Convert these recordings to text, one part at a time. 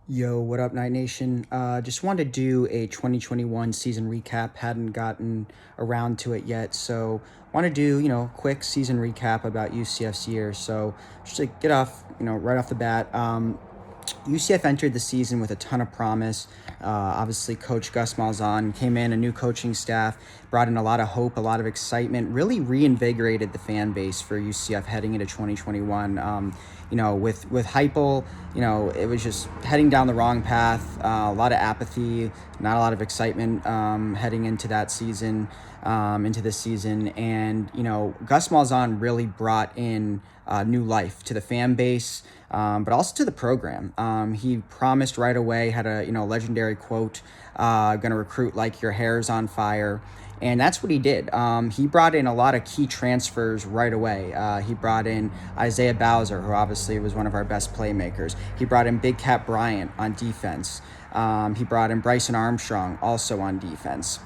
Yo, what up, Night Nation? Just wanted to do a 2021 season recap. Hadn't gotten around to it yet, so want to do quick season recap about UCF's year. So just to get off right off the bat, UCF entered the season with a ton of promise. Obviously, Coach Gus Malzahn came in, a new coaching staff, brought in a lot of hope, a lot of excitement, really reinvigorated the fan base for UCF heading into 2021. With Heupel, it was just heading down the wrong path. A lot of apathy, not a lot of excitement heading into that season, into this season. And, Gus Malzahn really brought in new life to the fan base, but also to the program. He promised right away, had a legendary quote, going to recruit like your hair's on fire. And that's what he did. He brought in a lot of key transfers right away. He brought in Isaiah Bowser, who obviously was one of our best playmakers. He brought in Big Cat Bryant on defense. He brought in Bryson Armstrong, also on defense.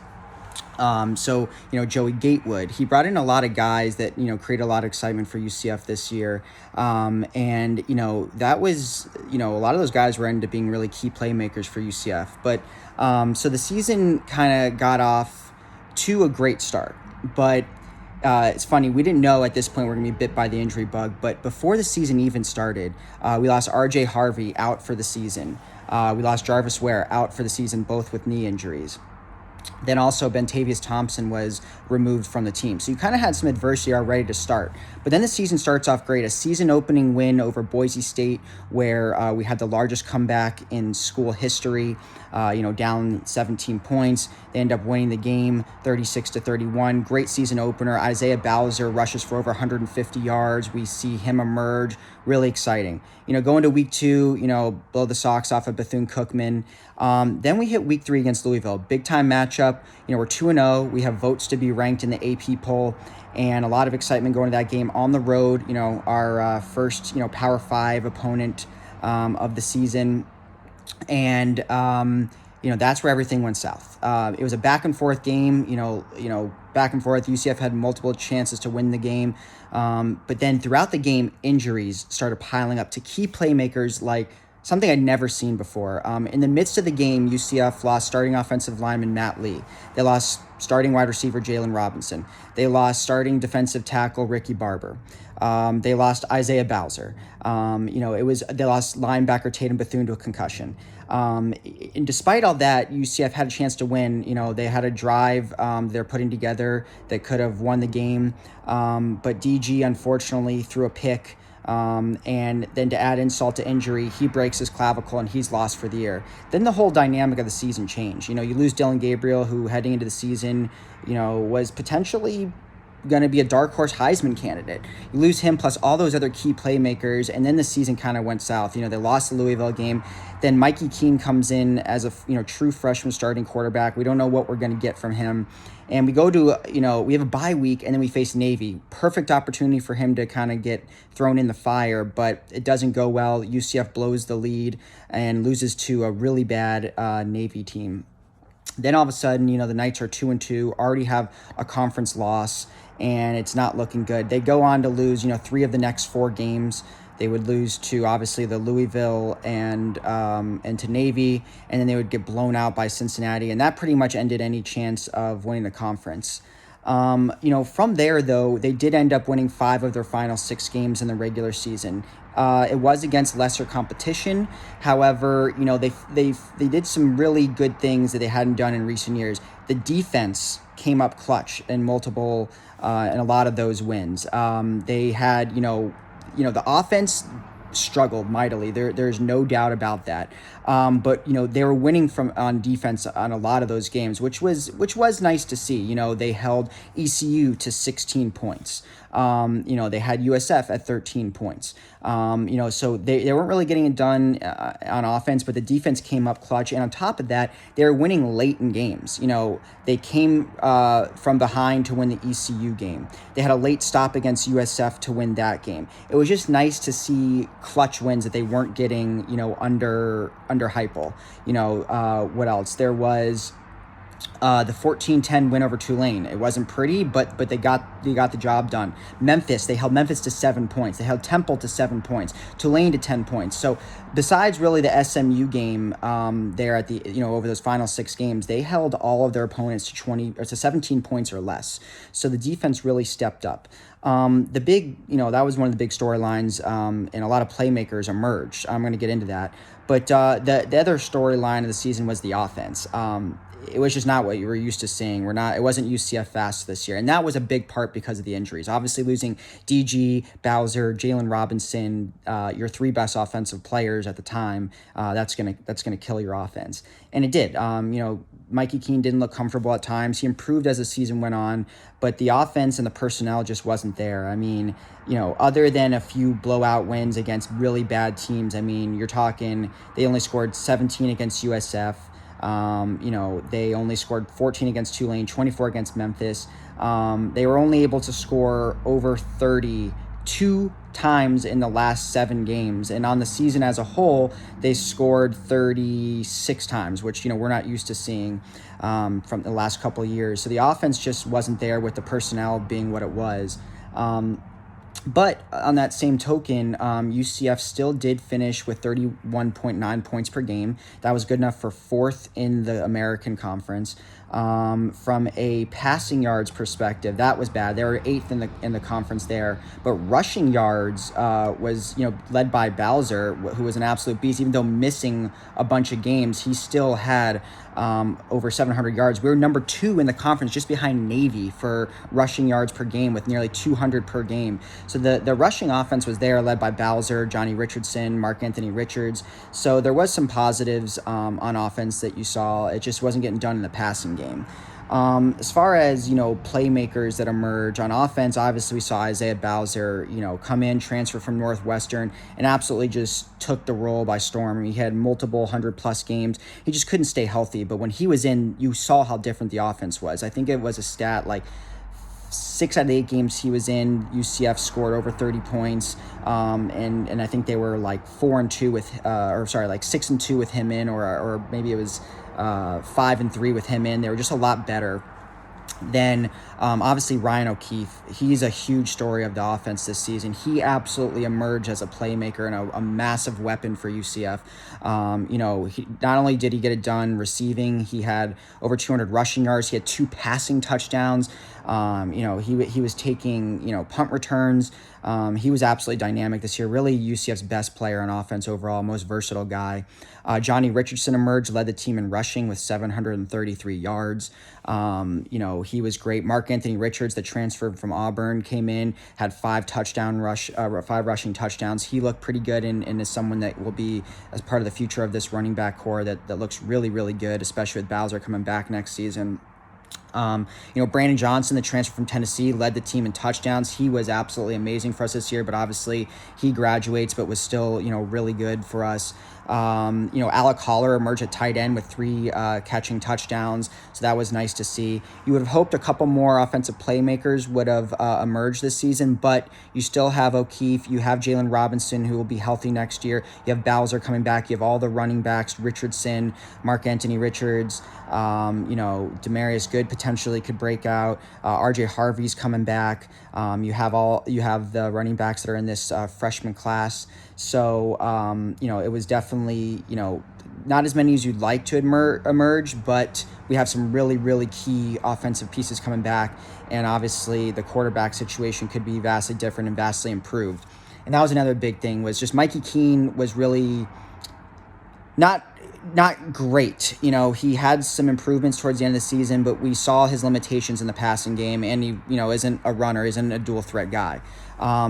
Joey Gatewood, he brought in a lot of guys that, create a lot of excitement for UCF this year. That was, a lot of those guys were ended up being really key playmakers for UCF. But so the season kind of got off to a great start. But it's funny, we didn't know at this point we're going to be bit by the injury bug. But before the season even started, we lost RJ Harvey out for the season. We lost Jarvis Ware out for the season, both with knee injuries. Then also Bentavious Thompson was removed from the team. So you kind of had some adversity already to start. But then the season starts off great. A season opening win over Boise State where we had the largest comeback in school history, down 17 points. They end up winning the game 36-31. Great season opener. Isaiah Bowser rushes for over 150 yards. We see him emerge. Really exciting. Going to week 2, blow the socks off of Bethune-Cookman. Then we hit week 3 against Louisville. Big time matchup. We're 2-0. We have votes to be ranked in the AP poll, and a lot of excitement going to that game on the road. Our first, Power 5 opponent of the season. And, that's where everything went south. It was a back and forth game, back and forth. UCF had multiple chances to win the game. But then throughout the game, injuries started piling up to key playmakers like something I'd never seen before. In the midst of the game, UCF lost starting offensive lineman Matt Lee. They lost starting wide receiver Jalen Robinson. They lost starting defensive tackle Ricky Barber. They lost Isaiah Bowser. They lost linebacker Tatum Bethune to a concussion. And despite all that, UCF had a chance to win. They had a drive they're putting together that could have won the game. But DG unfortunately threw a pick. And then to add insult to injury, he breaks his clavicle and he's lost for the year. Then the whole dynamic of the season changed. You lose Dylan Gabriel, who heading into the season, was potentially going to be a dark horse Heisman candidate. You lose him plus all those other key playmakers, and then the season kind of went south. They lost the Louisville game. Then Mikey Keene comes in as a true freshman starting quarterback. We don't know what we're going to get from him. And we go to, we have a bye week, and then we face Navy. Perfect opportunity for him to kind of get thrown in the fire, but it doesn't go well. UCF blows the lead and loses to a really bad Navy team. Then all of a sudden, the Knights are 2-2, already have a conference loss, and it's not looking good. They go on to lose, 3 of the next 4 games. They would lose to obviously the Louisville and to Navy, and then they would get blown out by Cincinnati, and that pretty much ended any chance of winning the conference. From there though, they did end up winning 5 of their final 6 games in the regular season. It was against lesser competition. However, they did some really good things that they hadn't done in recent years. The defense came up clutch in multiple in a lot of those wins. They had the offense struggled mightily. There's no doubt about that. But they were winning on defense on a lot of those games, which was nice to see. They held ECU to 16 points. They had USF at 13 points. So they weren't really getting it done on offense, but the defense came up clutch. And on top of that, they were winning late in games. They came from behind to win the ECU game. They had a late stop against USF to win that game. It was just nice to see clutch wins that they weren't getting, under Heupel. What else? There was The 14-10 win over Tulane. It wasn't pretty, but they got the job done. Memphis, they held Memphis to 7 points. They held Temple to 7 points. Tulane to 10 points. So besides really the SMU game there at the over those final 6 games, they held all of their opponents to 20 or to 17 points or less. So the defense really stepped up. The big, that was one of the big storylines, and a lot of playmakers emerged. I'm going to get into that. But the other storyline of the season was the offense. It was just not what you were used to seeing. It wasn't UCF fast this year. And that was a big part because of the injuries. Obviously losing DG, Bowser, Jalen Robinson, your 3 best offensive players at the time, that's gonna kill your offense. And it did. Mikey Keene didn't look comfortable at times. He improved as the season went on, but the offense and the personnel just wasn't there. I mean, other than a few blowout wins against really bad teams, I mean, you're talking, they only scored 17 against USF. They only scored 14 against Tulane, 24 against Memphis. They were only able to score over 30 2 times in the last 7 games. And on the season as a whole, they scored 36 times, which, we're not used to seeing from the last couple of years. So the offense just wasn't there with the personnel being what it was. But on that same token, UCF still did finish with 31.9 points per game. That was good enough for 4th in the American Conference. From a passing yards perspective, that was bad. They were 8th in the conference there. But rushing yards was led by Bowser, who was an absolute beast. Even though missing a bunch of games, he still had over 700 yards. We were number 2 in the conference, just behind Navy for rushing yards per game, with nearly 200 per game. So the rushing offense was there, led by Bowser, Johnny Richardson, Mark Anthony Richards. So there was some positives on offense that you saw. It just wasn't getting done in the passing game. As far as, playmakers that emerge on offense, obviously we saw Isaiah Bowser, come in, transfer from Northwestern, and absolutely just took the role by storm. He had multiple 100-plus games. He just couldn't stay healthy. But when he was in, you saw how different the offense was. I think it was a stat like 6 out of 8 games he was in, UCF scored over 30 points. And I think they were like 4-2 with, 6-2 with him in, or maybe it was 5-3 with him in. They were just a lot better. Then obviously Ryan O'Keefe, he's a huge story of the offense this season. He absolutely emerged as a playmaker and a massive weapon for UCF. Not only did he get it done receiving, he had over 200 rushing yards. He had 2 passing touchdowns. He was taking, punt returns. He was absolutely dynamic this year. Really UCF's best player on offense overall, most versatile guy. Johnny Richardson emerged, led the team in rushing with 733 yards. He was great. Mark Anthony Richards, the transfer from Auburn, came in, had 5 rushing touchdowns. He looked pretty good and is someone that will be as part of the future of this running back core that looks really, really good, especially with Bowser coming back next season. Brandon Johnson, the transfer from Tennessee, led the team in touchdowns. He was absolutely amazing for us this year, but obviously he graduates, but was still, really good for us. Alec Holler emerged at tight end with 3 catching touchdowns, so that was nice to see. You would have hoped a couple more offensive playmakers would have emerged this season, but you still have O'Keefe, you have Jalen Robinson, who will be healthy next year, you have Bowser coming back, you have all the running backs, Richardson, Mark Anthony Richards, Demarius Good potentially could break out, RJ Harvey's coming back, you have the running backs that are in this freshman class. So, it was definitely, not as many as you'd like to emerge, but we have some really, really key offensive pieces coming back. And obviously the quarterback situation could be vastly different and vastly improved. And that was another big thing, was just Mikey Keene was really not great. He had some improvements towards the end of the season, but we saw his limitations in the passing game, and he, isn't a runner, isn't a dual threat guy.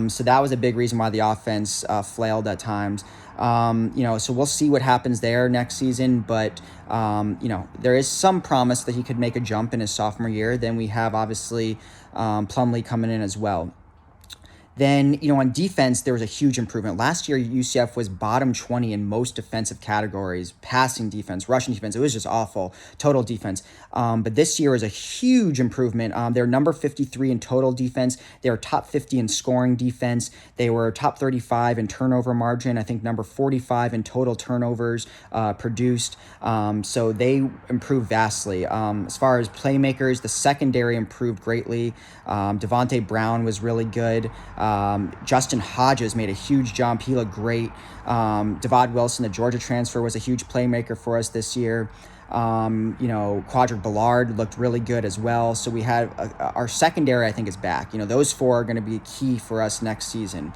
So that was a big reason why the offense flailed at times. So we'll see what happens there next season, but there is some promise that he could make a jump in his sophomore year. Then we have obviously Plumlee coming in as well. Then, on defense, there was a huge improvement. Last year, UCF was bottom 20 in most defensive categories: passing defense, rushing defense. It was just awful, total defense. But this year is a huge improvement. They're number 53 in total defense. They were top 50 in scoring defense. They were top 35 in turnover margin. I think number 45 in total turnovers produced. So they improved vastly. As far as playmakers, the secondary improved greatly. Devontae Brown was really good. Justin Hodges made a huge jump. He looked great. Devad Wilson, the Georgia transfer, was a huge playmaker for us this year. Quadric Ballard looked really good as well. So we had our secondary, I think, is back. Those four are going to be key for us next season.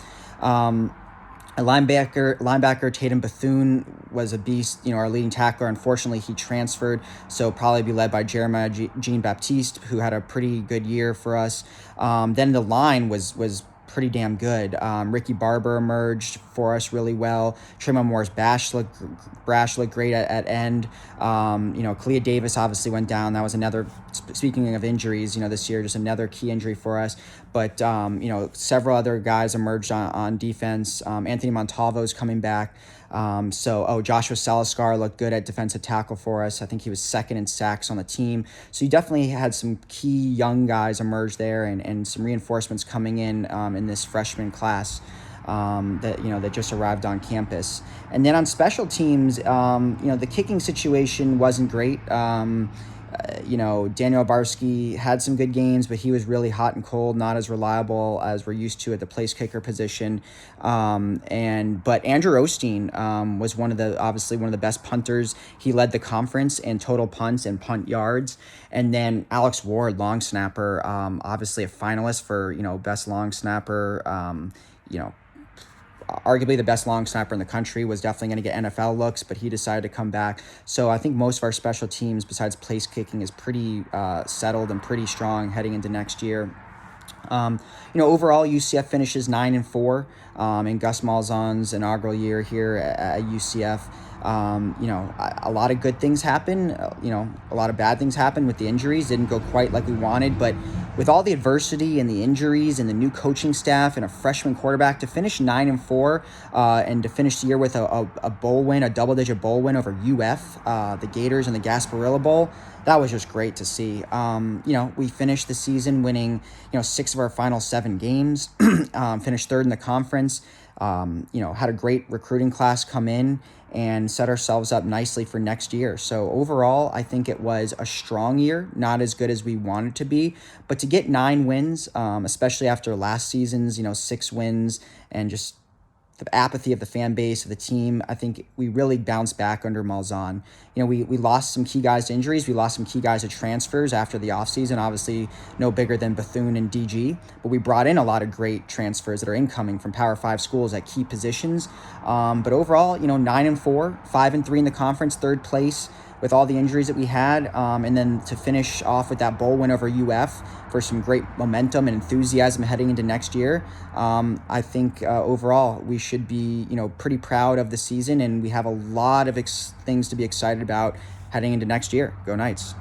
A linebacker Tatum Bethune was a beast, our leading tackler. Unfortunately, he transferred, so probably be led by Jeremiah Jean-Baptiste, who had a pretty good year for us. Then the line was pretty damn good. Ricky Barber emerged for us really well. Tremont Morris-Brash looked great at end. Kalia Davis obviously went down. That was another, speaking of injuries, this year, just another key injury for us. But, several other guys emerged on defense. Anthony Montalvo's coming back. Joshua Salazar looked good at defensive tackle for us. I think he was second in sacks on the team. So you definitely had some key young guys emerge there, and some reinforcements coming in this freshman class that just arrived on campus. And then on special teams, the kicking situation wasn't great. Daniel Barsky had some good games, but he was really hot and cold, not as reliable as we're used to at the place kicker position. But Andrew Osteen was obviously one of the best punters. He led the conference in total punts and punt yards. And then Alex Ward, long snapper, obviously a finalist for best long snapper. Arguably the best long snapper in the country, was definitely going to get NFL looks, but he decided to come back. So I think most of our special teams, besides place kicking, is pretty settled and pretty strong heading into next year. Overall, UCF finishes 9-4 in Gus Malzahn's inaugural year here at UCF. A lot of good things happen. A lot of bad things happen with the injuries. Didn't go quite like we wanted, but with all the adversity and the injuries and the new coaching staff and a freshman quarterback, to finish 9-4 and to finish the year with a bowl win, a double-digit bowl win over UF, the Gators, and the Gasparilla Bowl, that was just great to see. We finished the season winning, 6 of our final 7 games, finished third in the conference, had a great recruiting class come in and set ourselves up nicely for next year. So overall, I think it was a strong year, not as good as we wanted to be, but to get 9 wins, especially after last season's, 6 wins, and just the apathy of the fan base, of the team, I think we really bounced back under Malzahn. We lost some key guys to injuries. We lost some key guys to transfers after the offseason, obviously no bigger than Bethune and DG. But we brought in a lot of great transfers that are incoming from Power 5 schools at key positions. But overall, 9-4, 5-3 in the conference, third place with all the injuries that we had. And then to finish off with that bowl win over UF for some great momentum and enthusiasm heading into next year. I think overall we should be, pretty proud of the season, and we have a lot of things to be excited about heading into next year. Go Knights.